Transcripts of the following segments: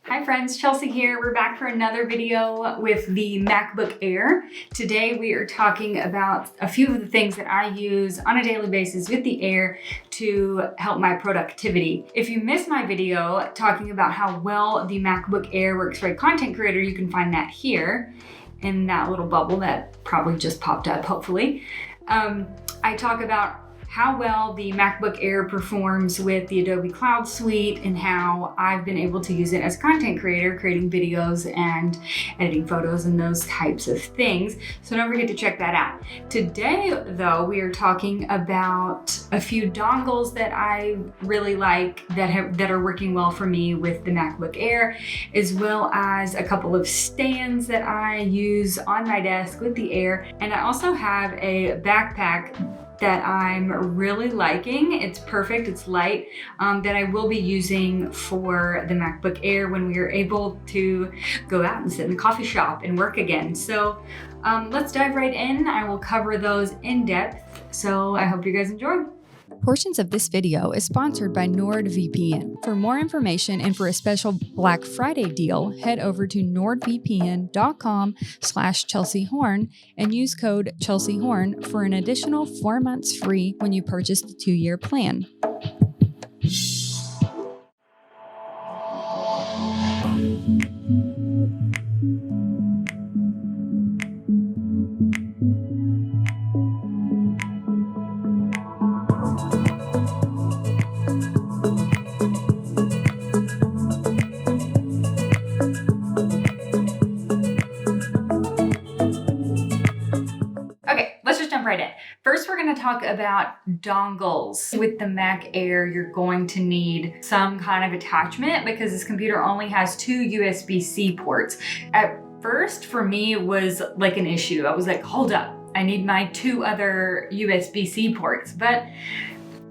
Hi friends, Chelsea here. We're back for another video with the MacBook Air. Today we are talking about a few of the things that I use on a daily basis with the Air to help my productivity. If you missed my video talking about how well the MacBook Air works for a content creator, you can find that here in that little bubble that probably just popped up, hopefully. I talk about how well the MacBook Air performs with the Adobe Cloud Suite and how I've been able to use it as a content creator, creating videos and editing photos and those types of things. So don't forget to check that out. Today, though, we are talking about a few dongles that I really like that are working well for me with the MacBook Air, as well as a couple of stands that I use on my desk with the Air. And I also have a backpack that I'm really liking. It's perfect, it's light, that I will be using for the MacBook Air when we are able to go out and sit in the coffee shop and work again. So let's dive right in. I will cover those in depth. So I hope you guys enjoy. Portions of this video is sponsored by NordVPN. For more information and for a special Black Friday deal, head over to nordvpn.com/ChelseaHorn and use code ChelseaHorn for an additional 4 months free when you purchase the 2-year plan. Right in. First, we're going to talk about dongles. With the Mac Air, you're going to need some kind of attachment because this computer only has 2 USB-C ports. At first, for me, it was like an issue. I was like, hold up, I need my 2 other USB-C ports. But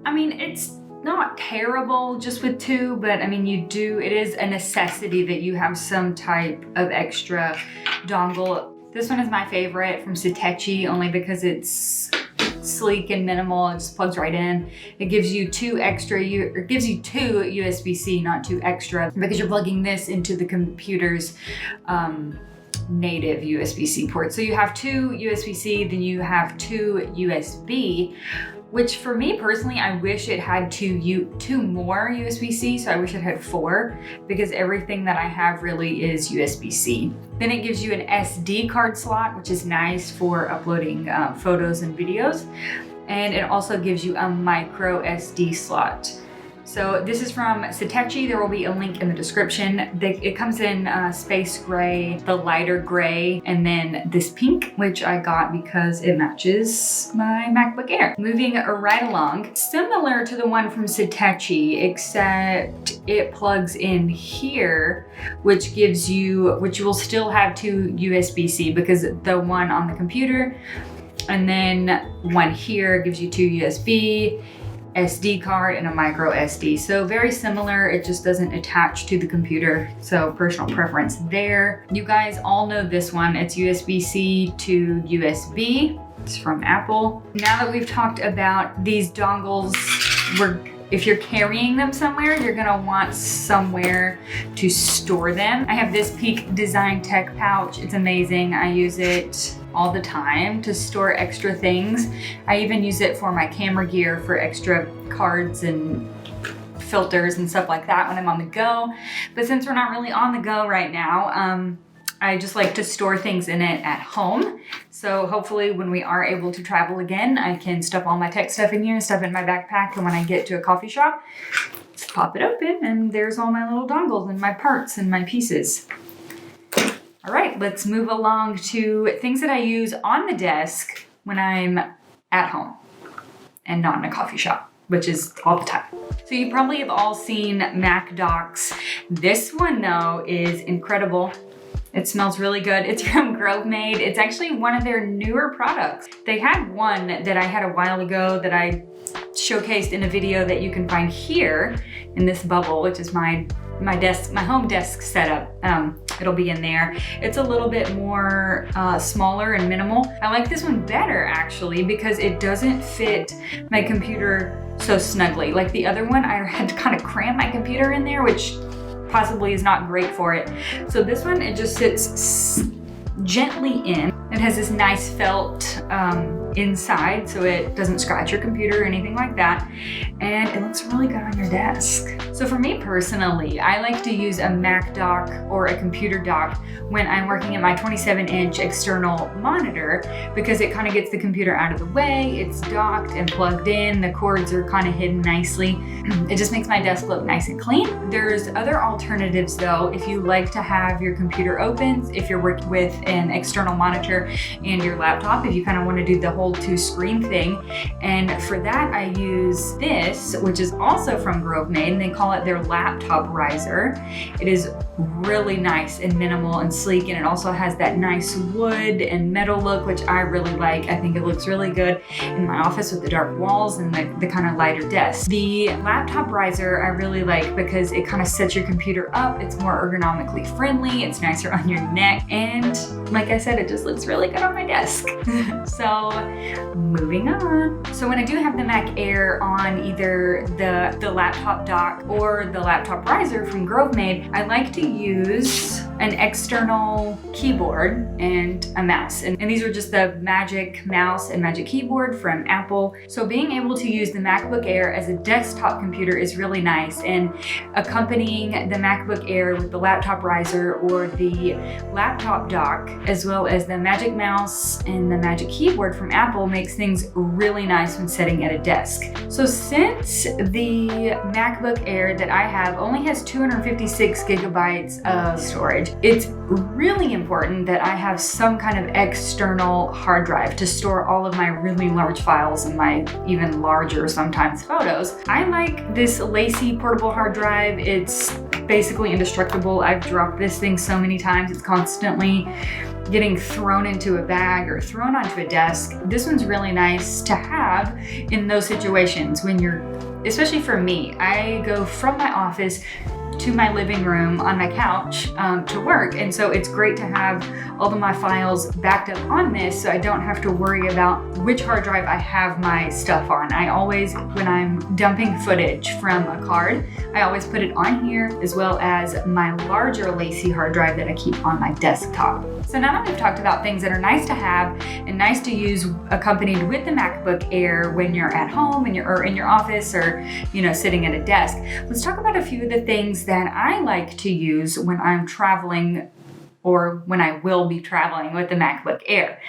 I mean, it's not terrible just with 2, but I mean, it is a necessity that you have some type of extra dongle. This one is my favorite from Satechi, only because it's sleek and minimal. It just plugs right in. It gives you 2 USB-C, not 2 extra, because you're plugging this into the computer's native USB-C port. So you have 2 USB-C, then you have 2 USB, which for me personally, I wish it had 2 more USB-C, so I wish it had 4, because everything that I have really is USB-C. Then it gives you an SD card slot, which is nice for uploading photos and videos. And it also gives you a micro SD slot. So this is from Satechi. There will be a link in the description. It comes in space gray, the lighter gray, and then this pink, which I got because it matches my MacBook Air. Moving right along, similar to the one from Satechi, except it plugs in here, which you will still have 2 USB-C, because the one on the computer and then one here gives you 2 USB, SD card, and a micro SD. So very similar, it just doesn't attach to the computer. So personal preference there. You guys all know this one. It's USB-C to USB. It's from Apple. Now that we've talked about these dongles, if you're carrying them somewhere, you're gonna want somewhere to store them. I have this Peak Design Tech pouch. It's amazing. I use it all the time to store extra things. I even use it for my camera gear for extra cards and filters and stuff like that when I'm on the go. But since we're not really on the go right now, I just like to store things in it at home. So hopefully when we are able to travel again, I can stuff all my tech stuff in here, stuff in my backpack, and when I get to a coffee shop, just pop it open and there's all my little dongles and my parts and my pieces. All right, let's move along to things that I use on the desk when I'm at home and not in a coffee shop, which is all the time. So you probably have all seen Mac Docks. This one though is incredible. It smells really good. It's from GrowMade. It's actually one of their newer products. They had one that I had a while ago that I showcased in a video that you can find here in this bubble, which is my home desk setup. It'll be in there. It's a little bit more smaller and minimal. I like this one better actually because it doesn't fit my computer so snugly. Like the other one, I had to kind of cram my computer in there, which possibly is not great for it. So this one, it just sits gently in. It has this nice felt inside, so it doesn't scratch your computer or anything like that. And it looks really good on your desk. So for me personally, I like to use a Mac dock or a computer dock when I'm working at my 27-inch external monitor, because it kind of gets the computer out of the way. It's docked and plugged in. The cords are kind of hidden nicely. It just makes my desk look nice and clean. There's other alternatives though. If you like to have your computer open, if you're working with an external monitor and your laptop, if you kind of want to do the whole two-screen thing. And for that, I use this, which is also from GroveMade, and they call it their laptop riser. It is really nice and minimal and sleek, and it also has that nice wood and metal look, which I really like. I think it looks really good in my office with the dark walls and the kind of lighter desk. The laptop riser I really like because it kind of sets your computer up. It's more ergonomically friendly. It's nicer on your neck. And like I said, it just looks really good on my desk. So moving on. So when I do have the Mac Air on either the laptop dock or the laptop riser from GroveMade, I like to use an external keyboard and a mouse. And these are just the Magic Mouse and Magic Keyboard from Apple. So being able to use the MacBook Air as a desktop computer is really nice. And accompanying the MacBook Air with the laptop riser or the laptop dock, as well as the Magic Mouse and the Magic Keyboard from Apple, makes things really nice when sitting at a desk. So since the MacBook Air that I have only has 256 gigabytes of storage, it's really important that I have some kind of external hard drive to store all of my really large files and my even larger sometimes photos. I like this Lacy portable hard drive. It's basically indestructible. I've dropped this thing so many times. It's constantly getting thrown into a bag or thrown onto a desk. This one's really nice to have in those situations when you're, especially for me, I go from my office to my living room on my couch to work. And so it's great to have all of my files backed up on this so I don't have to worry about which hard drive I have my stuff on. I always, when I'm dumping footage from a card, I always put it on here, as well as my larger Lacy hard drive that I keep on my desktop. So now that we've talked about things that are nice to have and nice to use accompanied with the MacBook Air when you're at home and or in your office or sitting at a desk, let's talk about a few of the things that I like to use when I'm traveling or when I will be traveling with the MacBook Air.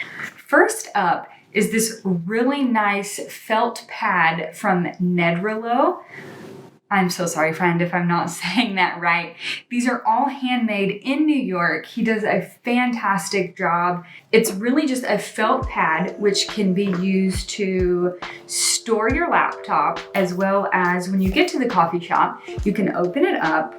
First up is this really nice felt pad from Nedrilo. I'm so sorry, friend, if I'm not saying that right. These are all handmade in New York. He does a fantastic job. It's really just a felt pad which can be used to store your laptop, as well as when you get to the coffee shop, you can open it up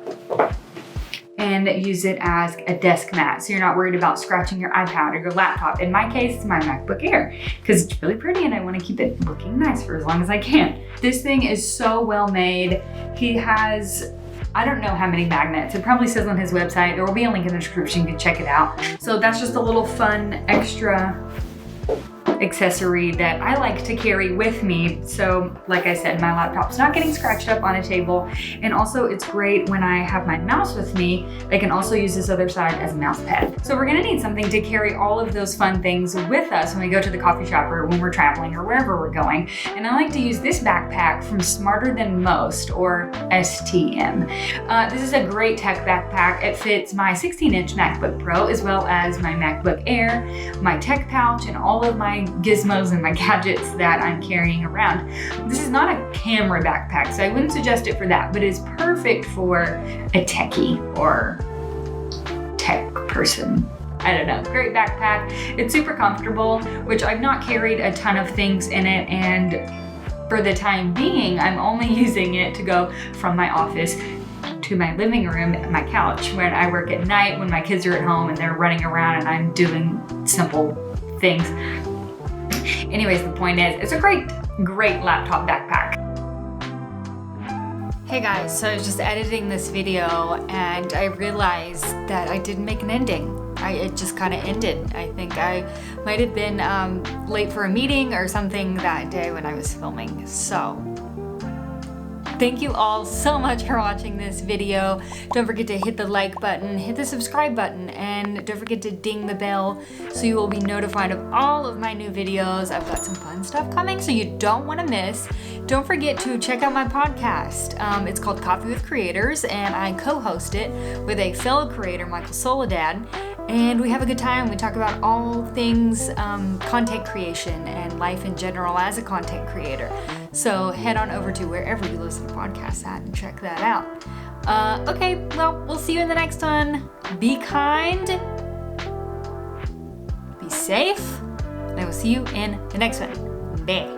and use it as a desk mat, so you're not worried about scratching your iPad or your laptop. In my case, it's my MacBook Air, because it's really pretty and I want to keep it looking nice for as long as I can. This thing is so well made. He has, I don't know how many magnets. It probably says on his website. There will be a link in the description. You can check it out. So that's just a little fun extra accessory that I like to carry with me. So like I said, my laptop's not getting scratched up on a table. And also it's great when I have my mouse with me, I can also use this other side as a mouse pad. So we're gonna need something to carry all of those fun things with us when we go to the coffee shop or when we're traveling or wherever we're going. And I like to use this backpack from Smarter Than Most, or STM. This is a great tech backpack. It fits my 16-inch MacBook Pro, as well as my MacBook Air, my tech pouch, and all of my gizmos and my gadgets that I'm carrying around. This is not a camera backpack, so I wouldn't suggest it for that, but it's perfect for a techie or tech person. I don't know, great backpack. It's super comfortable, which I've not carried a ton of things in it, and for the time being, I'm only using it to go from my office to my living room, my couch, when I work at night, when my kids are at home and they're running around and I'm doing simple things. Anyways, the point is, it's a great laptop backpack. Hey guys, so I was just editing this video and I realized that I didn't make an ending. It just kind of ended. I think I might have been late for a meeting or something that day when I was filming. So Thank you all so much for watching this video. Don't forget to hit the like button, hit the subscribe button, and don't forget to ding the bell so you will be notified of all of my new videos. I've got some fun stuff coming, so you don't want to miss. Don't forget to check out my podcast. It's called Coffee with Creators, and I co-host it with a fellow creator, Michael Soledad. And we have a good time. We talk about all things content creation and life in general as a content creator. So head on over to wherever you listen to podcasts at and check that out. Okay, well, we'll see you in the next one. Be kind, be safe, and I will see you in the next one. Bye.